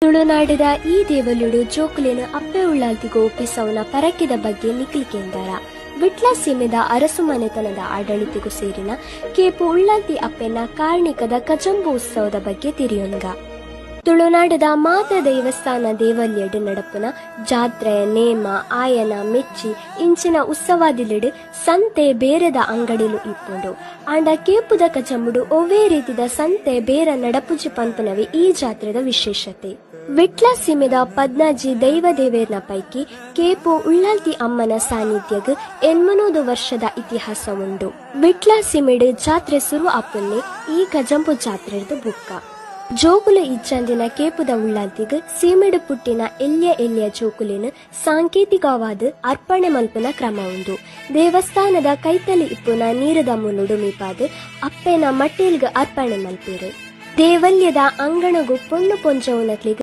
ತುಳುನಾಡಿದ ಈ ದೇವಲುಡು ಜೋಕುಲಿನ ಅಪ್ಪೆ ಉಳ್ಳಾಲ್ತಿಗೂ ಒಪ್ಪಿಸವನ ಪರಕ್ಕಿದ ಬಗ್ಗೆ ನಿಕ್ಲಿಕೆಂದಾರ ವಿಟ್ಲ ಸೀಮೆದ ಅರಸು ಮನೆತನದ ಆಡಳಿತಿಗೂ ಸೇರಿನ ಕೇಪು ಉಳ್ಳಾಲ್ತಿ ಅಪ್ಪೆನ ಕಾರ್ಣಿಕದ ಕಜಂಬು ಉತ್ಸವದ ಬಗ್ಗೆ ತಿರಿಯೊಂಗ ತುಳುನಾಡದ ಮಾತ ದೇವಸ್ಥಾನ ದೇವಲ್ಯಡ್ ನಡಪುನ ಜಾತ್ರೆ ನೇಮ ಆಯನ ಮೆಚ್ಚಿ ಇಂಚಿನ ಉತ್ಸವಾದಿಲಿಡ್ ಸಂತೆ ಬೇರೆದ ಅಂಗಡಿಲು ಇಪ್ಪುಂಡು ಆಂಡ ಕೇಪುದ ಕಜಂಬುಡು ಒವ್ವೇ ರೀತಿದ ಸಂತೆ ಬೇರೆ ನಡಪುಜಿ ಪಂಪನವಿ ಈ ಜಾತ್ರೆದ ವಿಶೇಷತೆ. ವಿಟ್ಲ ಸೀಮೆದ ಪದ್ನಾಜಿ ದೈವ ದೇವೇರ್ನ ಪೈಕಿ ಕೇಪು ಉಳ್ಳಾಲ್ತಿ ಅಮ್ಮನ ಸಾನ್ನಿಧ್ಯಗ್ 80 ವರ್ಷದ ಇತಿಹಾಸ ಉಂಡು. ವಿಟ್ಲ ಸೀಮೆಡ್ ಜಾತ್ರೆ ಶುರು ಆಪುನ್ನೆ ಈ ಕಜಂಬು ಜಾತ್ರೆದು ಬುಕ್ಕ. ಜೋಕುಲು ಇಚ್ಚಂದಿನ ಕೇಪುದ ಉಳ್ಳಾಲ್ತಿಗ್ ಸೀಮೆಡು ಪುಟ್ಟಿನ ಎಲ್ಯ ಜೋಕುಲಿನ ಸಾಂಕೇತಿಕವಾದ ಅರ್ಪಣೆ ಮಲ್ಪನ ಕ್ರಮ ಉಂಡು. ದೇವಸ್ಥಾನದ ಕೈತಲಿ ಇಪ್ಪುನ ನೀರದ ಮುನ್ನುಡು ಮೀಪಾದ್ ಅಪ್ಪೆನ ಮಟ್ಟೇಲ್ಗ್ ಅರ್ಪಣೆ ಮಲ್ಪೇರು. ದೇವಲ್ಯದ ಅಂಗಣಗು ಪೊಣ್ಣು ಪೊಂಜವುನಕ್ಲಿಗ್